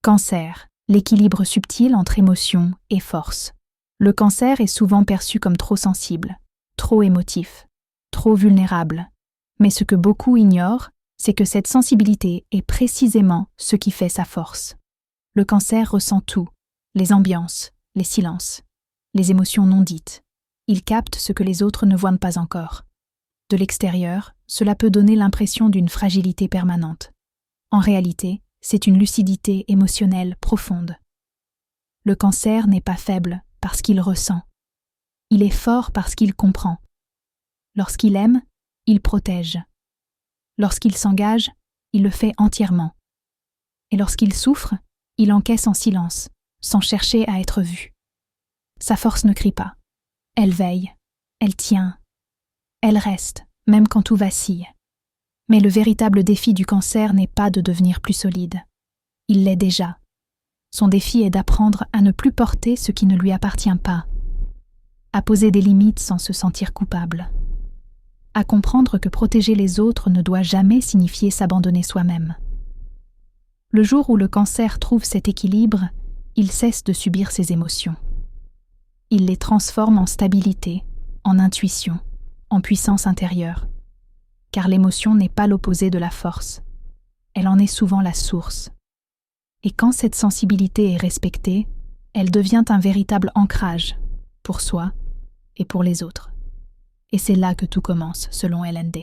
Cancer, l'équilibre subtil entre émotion et force. Le cancer est souvent perçu comme trop sensible, trop émotif, trop vulnérable. Mais ce que beaucoup ignorent, c'est que cette sensibilité est précisément ce qui fait sa force. Le cancer ressent tout, les ambiances, les silences, les émotions non dites. Il capte ce que les autres ne voient pas encore. De l'extérieur, cela peut donner l'impression d'une fragilité permanente. En réalité, c'est une lucidité émotionnelle profonde. Le cancer n'est pas faible parce qu'il ressent. Il est fort parce qu'il comprend. Lorsqu'il aime, il protège. Lorsqu'il s'engage, il le fait entièrement. Et lorsqu'il souffre, il encaisse en silence, sans chercher à être vu. Sa force ne crie pas. Elle veille, elle tient, elle reste, même quand tout vacille. Mais le véritable défi du cancer n'est pas de devenir plus solide. Il l'est déjà. Son défi est d'apprendre à ne plus porter ce qui ne lui appartient pas, à poser des limites sans se sentir coupable, à comprendre que protéger les autres ne doit jamais signifier s'abandonner soi-même. Le jour où le cancer trouve cet équilibre, il cesse de subir ses émotions. Il les transforme en stabilité, en intuition, en puissance intérieure. Car l'émotion n'est pas l'opposé de la force. Elle en est souvent la source. Et quand cette sensibilité est respectée, elle devient un véritable ancrage, pour soi et pour les autres. Et c'est là que tout commence, selon LND.